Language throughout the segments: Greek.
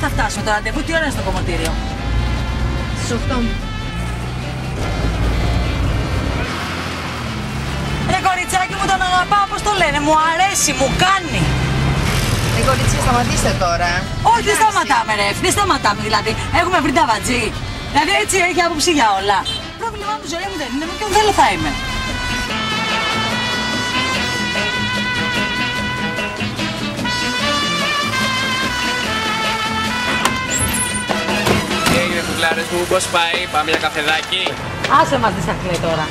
θα φτάσουμε το ραντεβού, τι ώρα είναι στο κομμωτήριο? Στις 8. Ρε κοριτσάκι μου, τον αγαπάω, πώς το λένε, μου αρέσει, μου κάνει. Ρε κοριτσί, σταματήστε τώρα. Όχι, δεν σταματάμε ρε, δεν σταματάμε δηλαδή. Έχουμε βρει τα βατζή. Δηλαδή έτσι έχει άποψη για όλα. Πρόβλημά μου ζωή μου δεν είναι, και δεν θα είμαι. Τι έγινε κουκλάρες μου, πώς πάει, πάμε για καφεδάκι? Άσε μας δισακλή τώρα.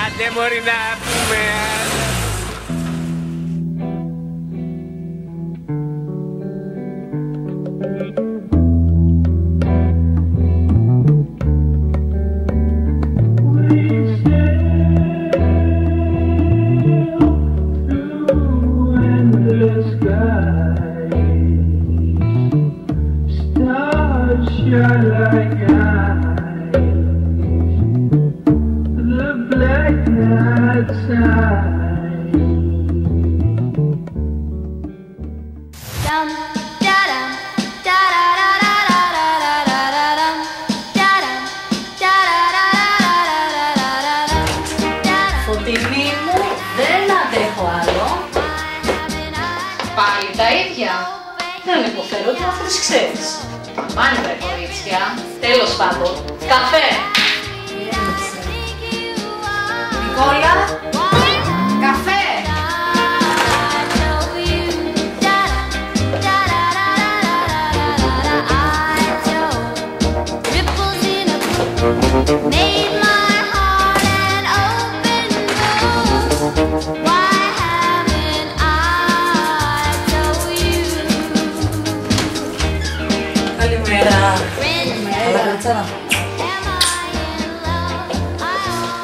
Άντε μωρί να πούμε. Φωτεινή μου, δεν αντέχω άλλο. Πάλι τα ίδια. Δεν υποφέρω, ότι αυτό τις ξέρεις. Πάνε βρε κορίτσια. Τέλος πάντων. Καφέ. Νικόλα. Καφέ. Καλημέρα. Καλά καλτσάρα.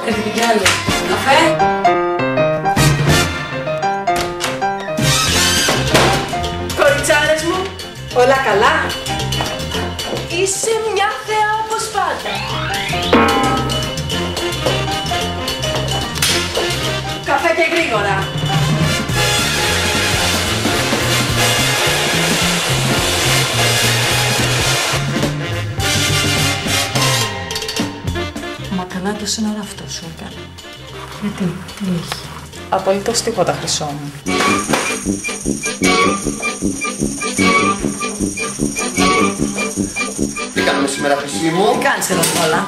Έρχεται κι άλλη. Καφέ. Κοριτσάρες μου, όλα καλά? Είσαι μια θεά όπως πάντα. Καφέ και γρήγορα. Μα καλά τόση ώρα αυτό σου έκανε. Γιατί, τι έχει? Απολύτως τίποτα, χρυσό μου. Τι κάνουμε σήμερα, χρυσή μου? Τι κάνεις εδώ Νικόλα?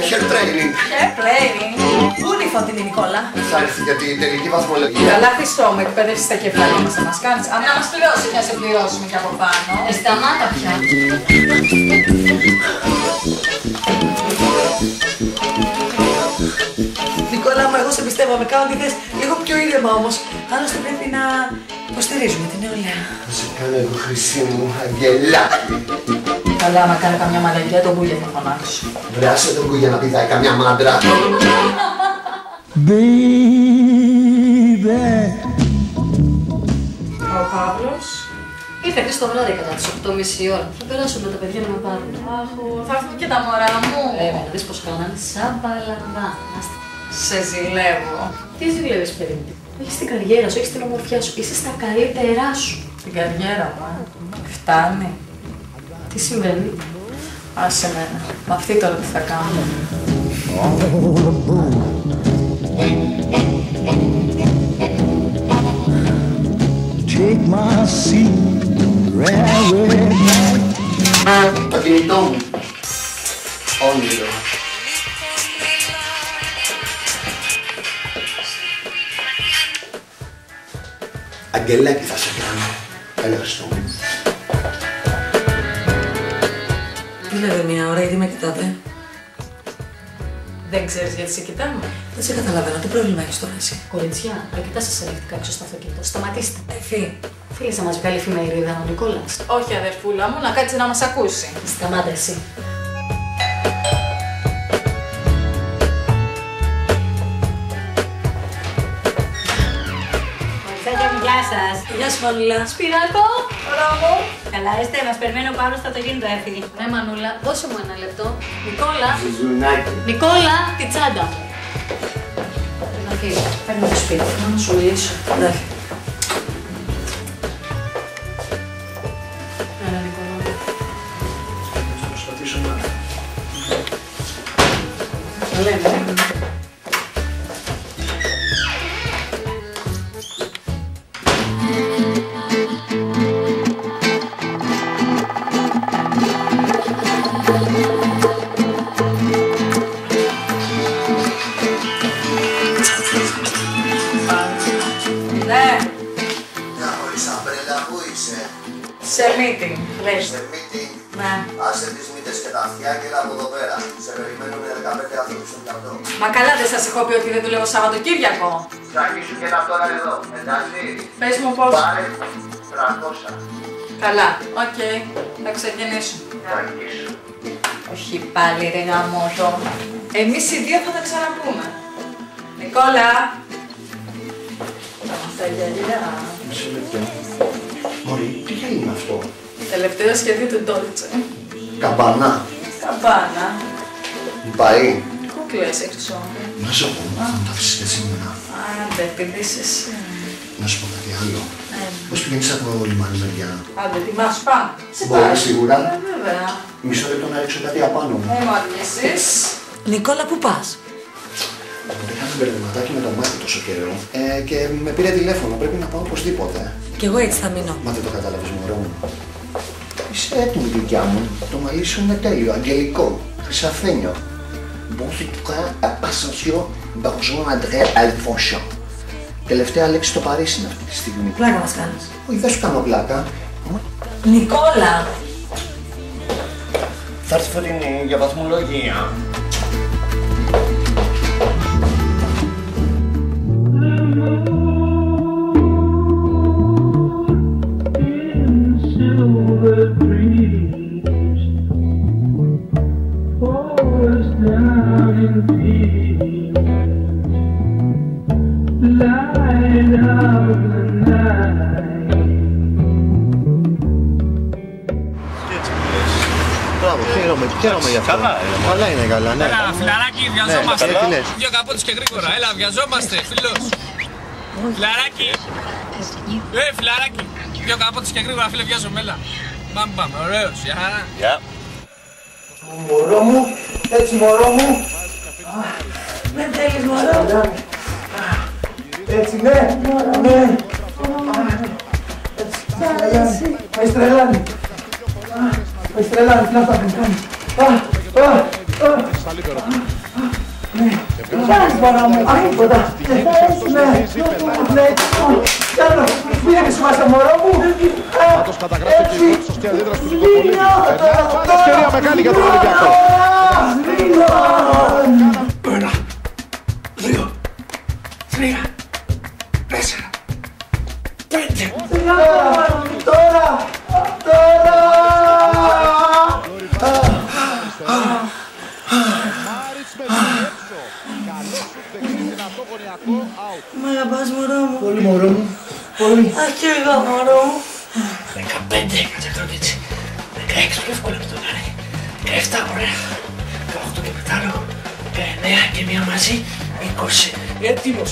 Hair training. Hair training. Πού είναι η Φωτεινή Νικόλα? Θα έρθει για την τελική βαθμολογία. Καλά, χρυσό μου, εκπαίδευση στα κεφάλια μας θα μας κάνεις. Αν να μας πληρώσει, να σε πληρώσουμε κι από πάνω. Σταμάτα πια. Νικόλα μου, εγώ σε πιστεύω, με κάνω τι θες, λίγο πιο ήρεμα όμως. Άλλωστε πρέπει να υποστηρίζουμε την νεολαία. Θα σε κάνω εγώ, χρυσή μου, αγγελάκι. Καλά, να κάνει καμιά μαλαγιά, τον Κούγια θα φωνάξω. Βράσε τον Κούγια να πηδάει καμιά μάντρα. Ο Παύλος. Ήρθε χθες το βράδυ κατά τις 8:30 ώρα. Θα περάσουν με τα παιδιά να με πάρουν. Αχ, θα έρθουν και τα μωρά μου. Να δεις πως κάνανε σαν παλαβά. Σε ζηλεύω. Τι ζηλεύεις παιδί μου? Έχεις την καριέρα σου, έχεις την ομορφιά σου, είσαι στα καλύτερά σου. Την καριέρα μου, φτάνει. Τι συμβαίνει? Άσε μένα. Με αυτή τώρα τι θα κάνω. Take my seat, Το κινητό μου. Όνειρο. Αγγελάκι θα σε κάνω. Έλα, Χριστό μου. Τι λέτε μια ώρα, γιατί με κοιτάτε? Δεν ξέρεις γιατί σε κοιτάμε. Δεν σε καταλαβαίνω, τι πρόβλημα έχεις τώρα εσύ? Κοριτσιά, δεν κοιτάσαι ελεκτικά έξω στο αυτοκίνητο. Σταματήστε. Εφή. Φίλες να μας βγάλει εφημερίδα ο Νικόλας. Όχι αδερφούλα μου, να κάτσει να μας ακούσει. Σταμάτα εσύ. Κοριτσάκια μου, γεια σας. Γεια σου Μανούλα. Σπυράκο, Ωραία μου. Καλά είστε, μας περιμένω πάνω στο αυτοκίνητο, έφυγε. ναι Μανούλα, δώσε μου ένα λεπτό. Νικόλα, Ζουζουνάκι. Νικόλα, τη τσάντα μου. Να φύγω, παίρνω το σπίτι, θέλω να σου μιλήσω. Εντάξει. Έλα Νικόλα. Το λένε. Σε meeting, λες. Σε meeting. Ναι. Άσε τις μύτες και τα αυτιά και έλα από εδώ πέρα. Σε περιμένουν 15 άνθρωποι στον πλατό. Μα καλά δεν σας έχω πει ότι δεν δουλεύω Σαββατοκύριακο. Τσάκι σου και ένα τώρα εδώ, εντάξει. Πες μου πώς. Πάρε 300. Καλά, οκ. Θα ξεκινήσω. Τσάκι σου. Όχι πάλι ρε γαμώτο. Εμείς οι δύο θα τα ξαναπούμε. Νικόλα. Τα γυαλιά. Μισό λεπτό. Μωρή, τι γυαλί είναι αυτό? Τελευταίο σχέδιο του Ντόλτσε. Καμπανά. Καμπάνα. Μπαΐ. Κούκλες έξω. Να σου πω, θα μου τα αφήσεις και σήμερα. Άντε, επειδή είσαι εσύ. Να σου πω κάτι άλλο. Πώς πηγαίνεις από λιμάνι μεριά? Άντε, ετοιμάσου, πάμε. Σε Μπορείς πάει. σίγουρα? Βέβαια. Μισό λεπτό να ρίξω κάτι απάνω μου. Μόνο κι εσείς. Νικόλα, πού πας? Είχα ένα μπερδεματάκι με το μάτι τόσο καιρό και με πήρε τηλέφωνο. Πρέπει να πάω οπωσδήποτε. Κι εγώ έτσι θα μείνω. Μα δεν το κατάλαβες, μωρό μου. Είσαι έτοιμη, δικιά μου. Το μαλλί σου είναι τέλειο, αγγελικό, χρυσαφένιο. Bon, c'est tout cas, attention, Bourgeois André Alfonso. Τελευταία λέξη στο Παρίσι είναι αυτή τη στιγμή. Πλάκα μας κάνεις. Όχι, δεν σου κάνω πλάκα. Νικόλα! Θα έρθει φωτεινή για βαθμολογία. Μπράβο, χαίρομαι γι' αυτό. Καλά είναι, καλά, ναι. Έλα, φιλαράκι, βιαζόμαστε. Ναι, τι λες? Δύο καπότες και γρήγορα, έλα, βιαζόμαστε, φίλος. Φιλαράκι. Φιλαράκι. Δύο καπότες και γρήγορα, φίλε, βιάζομαι, έλα. Πάμε, ωραίος, γεια χαρά. Γεια. Μωρό μου, έτσι μωρό μου. Δεν θέλεις μωρό. Έτσι, ναι, ναι. Με στρελάνει. Με στρελάνει, τι να τα κάνει. Τι κάνεις μωρό μου? Αχ, τίποτα. Ναι, κάνω, μην επισημάσαι μωρό μου. Πάντως καταγράφει και η σωστή αντίδραση του Νικολίδη. Πάντα ευκαιρία μεγάλη για τον Ολυμπιακό. 1, 2, 3, 4, 5. Τώρα! Μ' αγαπάς μωρό μου? Πολύ μωρό μου. Πολύ. Αχ, κι εγώ μωρό μου. 15, κάτσε τώρα έτσι. 16 πιο εύκολα το κάνει. 17, ωραία. 18 και μετά 19 και μία μαζί. 20. Έτοιμος.